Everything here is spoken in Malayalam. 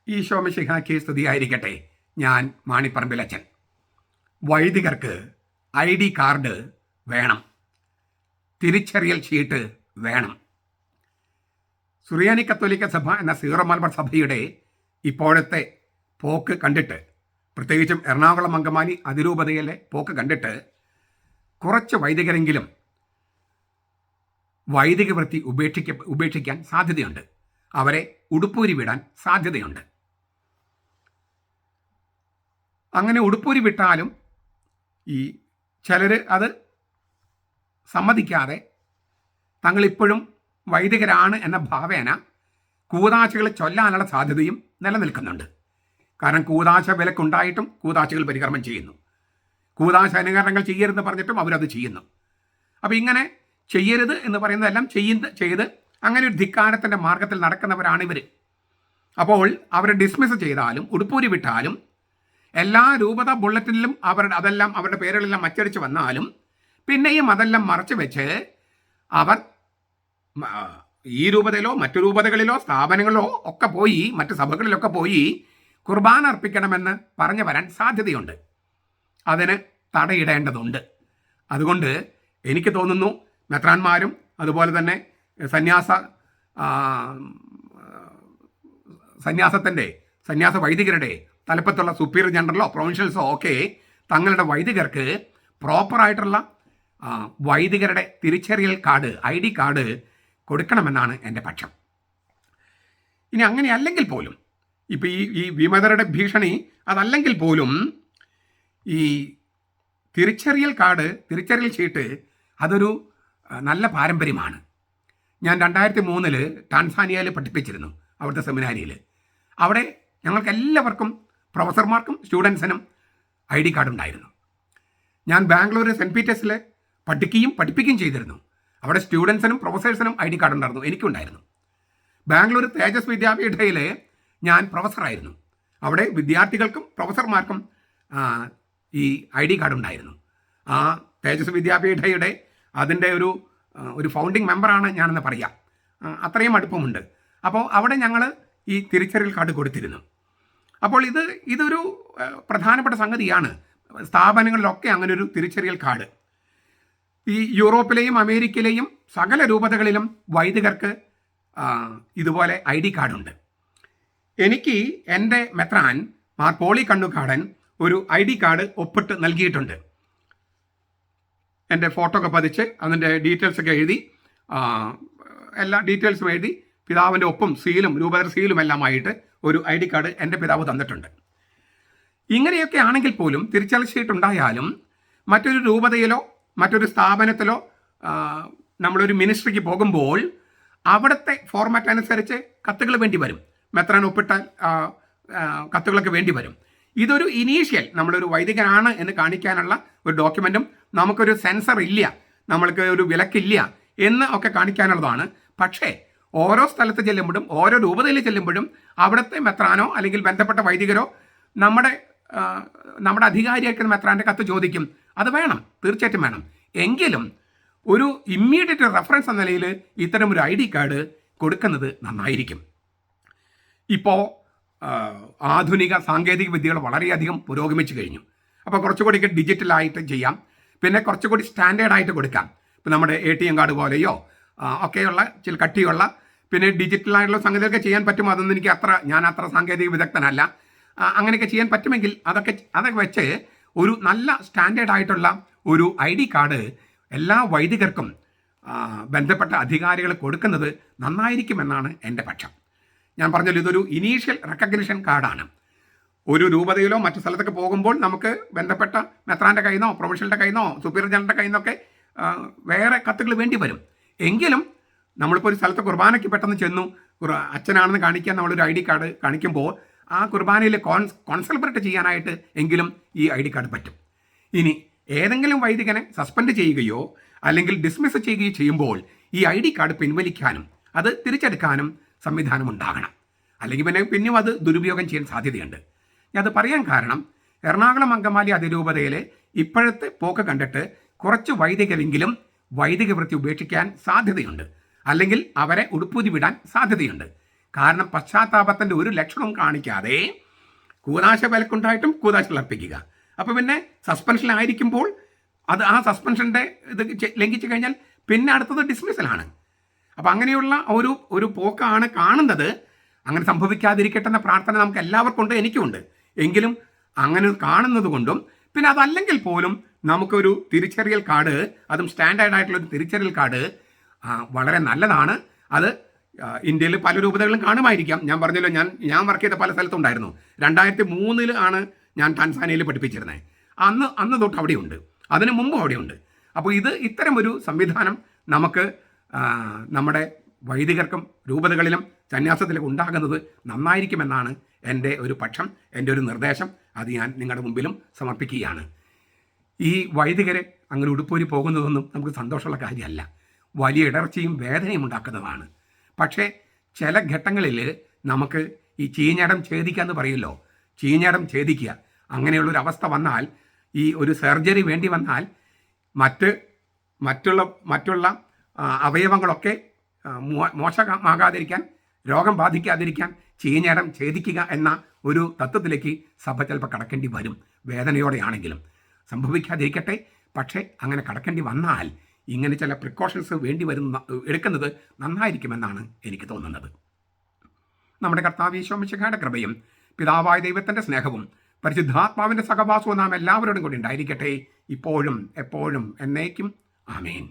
ഈശോ മിശിഹായ്ക്ക് സ്തുതിയായിരിക്കട്ടെ. ഞാൻ മാണിപ്പറമ്പിലച്ചൻ. വൈദികർക്ക് ID കാർഡ് വേണം, തിരിച്ചറിയൽ ഷീട്ട് വേണം. സുറിയാനി കത്തോലിക്ക സഭ എന്ന സീറോ മലബാർ സഭയുടെ ഇപ്പോഴത്തെ പോക്ക് കണ്ടിട്ട്, പ്രത്യേകിച്ചും എറണാകുളം അങ്കമാലി അതിരൂപതയിലെ പോക്ക് കണ്ടിട്ട്, കുറച്ച് വൈദികരെങ്കിലും വൈദിക വൃത്തി ഉപേക്ഷിക്കാൻ സാധ്യതയുണ്ട്. അവരെ ഉടുപ്പൂരി വിടാൻ സാധ്യതയുണ്ട്. അങ്ങനെ ഉടുപ്പൂരി വിട്ടാലും ഈ ചിലർ അത് സമ്മതിക്കാതെ തങ്ങളിപ്പോഴും വൈദികരാണ് എന്ന ഭാവേന കൂതാശകൾ ചൊല്ലാനുള്ള സാധ്യതയും നിലനിൽക്കുന്നുണ്ട്. കാരണം കൂതാശ വിലക്കുണ്ടായിട്ടും കൂതാശകൾ പരികർമ്മം ചെയ്യുന്നു. കൂതാശ അനുകരണങ്ങൾ ചെയ്യരുതെന്ന് പറഞ്ഞിട്ടും അവരത് ചെയ്യുന്നു. അപ്പോൾ ഇങ്ങനെ ചെയ്യരുത് എന്ന് പറയുന്നതെല്ലാം ചെയ്ത് അങ്ങനെ ഒരു ധിക്കാരത്തിൻ്റെ മാർഗത്തിൽ നടക്കുന്നവരാണ് ഇവർ. അപ്പോൾ അവരെ ഡിസ്മിസ് ചെയ്താലും ഉടുപ്പൂരി വിട്ടാലും എല്ലാ രൂപത ബുള്ളറ്റിനിലും അതെല്ലാം അവരുടെ പേരുകളെല്ലാം അച്ചടിച്ച് വന്നാലും പിന്നെയും അതെല്ലാം മറച്ചു വെച്ച് അവർ ഈ രൂപതയിലോ മറ്റു രൂപതകളിലോ സ്ഥാപനങ്ങളിലോ ഒക്കെ പോയി, മറ്റു സഭകളിലൊക്കെ പോയി കുർബാന അർപ്പിക്കണമെന്ന് പറഞ്ഞു വരാൻ സാധ്യതയുണ്ട്. അതിന് തടയിടേണ്ടതുണ്ട്. അതുകൊണ്ട് എനിക്ക് തോന്നുന്നു മെത്രാന്മാരും അതുപോലെ തന്നെ സന്യാസ വൈദികരുടെ തലപ്പത്തുള്ള സുപ്പീരിയർ ജനറലോ പ്രൊവിൻഷ്യൽസോ ഒക്കെ തങ്ങളുടെ വൈദികർക്ക് പ്രോപ്പറായിട്ടുള്ള വൈദികരുടെ തിരിച്ചറിയൽ കാർഡ്, ID കാർഡ് കൊടുക്കണമെന്നാണ് എൻ്റെ പക്ഷം. ഇനി അങ്ങനെയല്ലെങ്കിൽ പോലും, ഇപ്പോൾ ഈ വിമതരുടെ ഭീഷണി അതല്ലെങ്കിൽ പോലും, ഈ തിരിച്ചറിയൽ ഷീട്ട് അതൊരു നല്ല പാരമ്പര്യമാണ്. ഞാൻ 2003 ടാൻസാനിയയിൽ പഠിപ്പിച്ചിരുന്നു, അവിടുത്തെ സെമിനാരിയിൽ. അവിടെ ഞങ്ങൾക്ക് എല്ലാവർക്കും, പ്രൊഫസർമാർക്കും സ്റ്റുഡൻസിനും ID കാർഡ് ഉണ്ടായിരുന്നു. ഞാൻ ബാംഗ്ലൂർ സെൻറ്റ് പീറ്റേഴ്സിൽ പഠിപ്പിക്കുകയും ചെയ്തിരുന്നു. അവിടെ സ്റ്റുഡൻസിനും പ്രൊഫസേഴ്സിനും ID കാർഡ് ഉണ്ടായിരുന്നു, എനിക്കുണ്ടായിരുന്നു. ബാംഗ്ലൂർ തേജസ് വിദ്യാപീഠയിൽ ഞാൻ പ്രൊഫസറായിരുന്നു. അവിടെ വിദ്യാർത്ഥികൾക്കും പ്രൊഫസർമാർക്കും ഈ ID കാർഡ് ഉണ്ടായിരുന്നു. ആ തേജസ് വിദ്യാപീഠയുടെ അതിൻ്റെ ഒരു ഫൗണ്ടിങ് മെമ്പറാണ് ഞാനെന്ന് പറയാം. അത്രയും അടുപ്പമുണ്ട്. അപ്പോൾ അവിടെ ഞങ്ങൾ ഈ തിരിച്ചറിയൽ കാർഡ് കൊടുത്തിരുന്നു. അപ്പോൾ ഇതൊരു പ്രധാനപ്പെട്ട സംഗതിയാണ്. സ്ഥാപനങ്ങളിലൊക്കെ അങ്ങനെ ഒരു തിരിച്ചറിയൽ കാർഡ്. ഈ യൂറോപ്പിലെയും അമേരിക്കയിലെയും സകല രൂപതകളിലും വൈദികർക്ക് ഇതുപോലെ ID കാർഡുണ്ട്. എനിക്ക് എൻ്റെ മെത്രാൻ മാർ പോളി കണ്ണുകാടൻ ഒരു ID കാർഡ് ഒപ്പിട്ട് നൽകിയിട്ടുണ്ട്. എൻ്റെ ഫോട്ടോ ഒക്കെ പതിച്ച് അതിൻ്റെ ഡീറ്റെയിൽസൊക്കെ എഴുതി, എല്ലാ ഡീറ്റെയിൽസും എഴുതി, പിതാവിൻ്റെ ഒപ്പും സീലും രൂപതർ സീലും എല്ലാമായിട്ട് ഒരു ID കാർഡ് എൻ്റെ പിതാവ് തന്നിട്ടുണ്ട്. ഇങ്ങനെയൊക്കെ ആണെങ്കിൽ പോലും തിരിച്ചറിയൽ ഷീട്ട് ഉണ്ടായാലും മറ്റൊരു രൂപതയിലോ മറ്റൊരു സ്ഥാപനത്തിലോ നമ്മളൊരു മിനിസ്ട്രിക്ക് പോകുമ്പോൾ അവിടുത്തെ ഫോർമാറ്റ് അനുസരിച്ച് കത്തുകൾ വേണ്ടി വരും. മെത്രാൻ ഒപ്പിട്ടാൽ കത്തുകളൊക്കെ വേണ്ടി വരും. ഇതൊരു ഇനീഷ്യൽ, നമ്മളൊരു വൈദികനാണ് എന്ന് കാണിക്കാനുള്ള ഒരു ഡോക്യുമെൻറ്റും, നമുക്കൊരു സെൻസർ ഇല്ല, നമ്മൾക്ക് ഒരു വിലക്കില്ല എന്ന് ഒക്കെ കാണിക്കാനുള്ളതാണ്. പക്ഷേ ഓരോ സ്ഥലത്ത് ചെല്ലുമ്പോഴും ഓരോ രൂപതയിൽ ചെല്ലുമ്പോഴും അവിടുത്തെ മെത്രാനോ അല്ലെങ്കിൽ ബന്ധപ്പെട്ട വൈദികരോ നമ്മുടെ അധികാരിയായിരിക്കുന്ന മെത്രാൻ്റെ കത്ത് ചോദിക്കും. അത് വേണം, തീർച്ചയായിട്ടും വേണം. എങ്കിലും ഒരു ഇമ്മീഡിയറ്റ് റെഫറൻസ് എന്ന നിലയിൽ ഇത്തരം ഒരു ID കാർഡ് കൊടുക്കുന്നത് നന്നായിരിക്കും. ഇപ്പോൾ ആധുനിക സാങ്കേതിക വിദ്യകൾ വളരെയധികം പുരോഗമിച്ചു കഴിഞ്ഞു. അപ്പോൾ കുറച്ചുകൂടി ഡിജിറ്റലായിട്ട് ചെയ്യാം, പിന്നെ കുറച്ചുകൂടി സ്റ്റാൻഡേർഡായിട്ട് കൊടുക്കാം. ഇപ്പോൾ നമ്മുടെ ATM കാർഡ് പോലെയോ ഒക്കെയുള്ള ചില കട്ടിയുള്ള പിന്നെ ഡിജിറ്റലായിട്ടുള്ള സംഗതികളൊക്കെ ചെയ്യാൻ പറ്റും. അതൊന്നും ഞാൻ അത്ര സാങ്കേതിക വിദഗ്ധനല്ല. അങ്ങനെയൊക്കെ ചെയ്യാൻ പറ്റുമെങ്കിൽ അതൊക്കെ വെച്ച് ഒരു നല്ല സ്റ്റാൻഡേർഡായിട്ടുള്ള ഒരു ID കാർഡ് എല്ലാ വൈദികർക്കും ബന്ധപ്പെട്ട അധികാരികൾ കൊടുക്കുന്നത് നന്നായിരിക്കുമെന്നാണ് എൻ്റെ പക്ഷം. ഞാൻ പറഞ്ഞല്ലോ, ഇതൊരു ഇനീഷ്യൽ റെക്കഗ്നിഷൻ കാർഡാണ്. ഒരു രൂപതയിലോ മറ്റു സ്ഥലത്തൊക്കെ പോകുമ്പോൾ നമുക്ക് ബന്ധപ്പെട്ട മെത്രാൻ്റെ കയ്യിൽ നിന്നോ പ്രൊവിൻഷ്യലിൻ്റെ കയ്യിൽ നിന്നോ സുപ്പീരിയർ ജനറലിൻ്റെ കയ്യിൽ നിന്നൊക്കെ വേറെ കത്തുകൾ വേണ്ടി വരും. എങ്കിലും നമ്മളിപ്പോൾ ഒരു സ്ഥലത്ത് കുർബാനയ്ക്ക് പെട്ടെന്ന് ചെന്നു, അച്ഛനാണെന്ന് കാണിക്കാൻ നമ്മളൊരു ID കാർഡ് കാണിക്കുമ്പോൾ ആ കുർബാനയിൽ കോൺസെൻട്രേറ്റ് ചെയ്യാനായിട്ട് എങ്കിലും ഈ ID കാർഡ് പറ്റും. ഇനി ഏതെങ്കിലും വൈദികനെ സസ്പെൻഡ് ചെയ്യുകയോ അല്ലെങ്കിൽ ഡിസ്മിസ് ചെയ്യുകയോ ചെയ്യുമ്പോൾ ഈ ID കാർഡ് പിൻവലിക്കാനും അത് തിരിച്ചെടുക്കാനും സംവിധാനം ഉണ്ടാകണം. അല്ലെങ്കിൽ പിന്നെയും അത് ദുരുപയോഗം ചെയ്യാൻ സാധ്യതയുണ്ട്. ഞാൻ അത് പറയാൻ കാരണം, എറണാകുളം അങ്കമാലി അതിരൂപതയിലെ ഇപ്പോഴത്തെ പോക്ക് കണ്ടിട്ട് കുറച്ച് വൈദികരെങ്കിലും വൈദിക വൃത്തി ഉപേക്ഷിക്കാൻ സാധ്യതയുണ്ട്, അല്ലെങ്കിൽ അവരെ ഉടുപ്പൂതി വിടാൻ സാധ്യതയുണ്ട്. കാരണം പശ്ചാത്താപത്തിൻ്റെ ഒരു ലക്ഷണവും കാണിക്കാതെ കൂതാശ വിലക്കുണ്ടായിട്ടും കൂതാശകൾ അർപ്പിക്കുക. അപ്പോൾ പിന്നെ സസ്പെൻഷനിലായിരിക്കുമ്പോൾ ആ സസ്പെൻഷൻ്റെ ഇത് ലംഘിച്ചു കഴിഞ്ഞാൽ പിന്നെ അടുത്തത് ഡിസ്മിസലാണ്. അപ്പോൾ അങ്ങനെയുള്ള ഒരു പോക്കാണ് കാണുന്നത്. അങ്ങനെ സംഭവിക്കാതിരിക്കട്ടെ എന്ന പ്രാർത്ഥന നമുക്ക് എല്ലാവർക്കും ഉണ്ട്, എനിക്കുമുണ്ട്. എങ്കിലും അങ്ങനെ കാണുന്നത് കൊണ്ടും പിന്നെ അതല്ലെങ്കിൽ പോലും നമുക്കൊരു തിരിച്ചറിയൽ കാർഡ്, അതും സ്റ്റാൻഡേർഡ് ആയിട്ടുള്ളൊരു തിരിച്ചറിയൽ കാർഡ് വളരെ നല്ലതാണ്. അത് ഇന്ത്യയിൽ പല രൂപതകളും കാണുമായിരിക്കാം. ഞാൻ പറഞ്ഞല്ലോ, ഞാൻ വർക്ക് ചെയ്ത പല സ്ഥലത്തുണ്ടായിരുന്നു. 2003 ആണ് ഞാൻ ടാൻസാനിയയിൽ പഠിപ്പിച്ചിരുന്നത്. അന്ന് തൊട്ട് അവിടെയുണ്ട്, അതിന് മുമ്പും അവിടെയുണ്ട്. അപ്പോൾ ഇത്തരം ഒരു സംവിധാനം നമുക്ക് നമ്മുടെ വൈദികർക്കും രൂപതകളിലും സന്യാസത്തിലൊക്കെ ഉണ്ടാകുന്നത് നന്നായിരിക്കുമെന്നാണ് എൻ്റെ ഒരു പക്ഷം, എൻ്റെ ഒരു നിർദ്ദേശം. അത് ഞാൻ നിങ്ങളുടെ മുമ്പിലും സമർപ്പിക്കുകയാണ്. ഈ വൈദികരെ അങ്ങനെ ഉടുപ്പൂരി പോകുന്നതൊന്നും നമുക്ക് സന്തോഷമുള്ള കാര്യമല്ല. വലിയ ഇടർച്ചയും വേദനയും ഉണ്ടാക്കുന്നതാണ്. പക്ഷേ ചില ഘട്ടങ്ങളിൽ നമുക്ക് ഈ ചീഞ്ഞടം ഛേദിക്കുക എന്ന് പറയുമല്ലോ, ചീഞ്ഞടം ഛേദിക്കുക, അങ്ങനെയുള്ളൊരവസ്ഥ വന്നാൽ, ഈ ഒരു സർജറി വേണ്ടി വന്നാൽ മറ്റുള്ള അവയവങ്ങളൊക്കെ മോശമാകാതിരിക്കാൻ, രോഗം ബാധിക്കാതിരിക്കാൻ ചീഞ്ഞടം ഛേദിക്കുക എന്ന ഒരു തത്വത്തിലേക്ക് സഭ ചിലപ്പോൾ കടക്കേണ്ടി വരും, വേദനയോടെയാണെങ്കിലും. സംഭവിക്കാതിരിക്കട്ടെ. പക്ഷേ അങ്ങനെ കടക്കേണ്ടി വന്നാൽ ഇങ്ങനെ ചില പ്രിക്കോഷൻസ് എടുക്കുന്നത് നന്നായിരിക്കുമെന്നാണ് എനിക്ക് തോന്നുന്നത്. നമ്മുടെ കർത്താവ് ഈശോ മിശിഹായുടെ കൃപയും പിതാവായ ദൈവത്തിൻ്റെ സ്നേഹവും പരിശുദ്ധാത്മാവിൻ്റെ സഹവാസവും നാം എല്ലാവരോടും കൂടി ഉണ്ടായിരിക്കട്ടെ, ഇപ്പോഴും എപ്പോഴും എന്നേക്കും. ആമേൻ.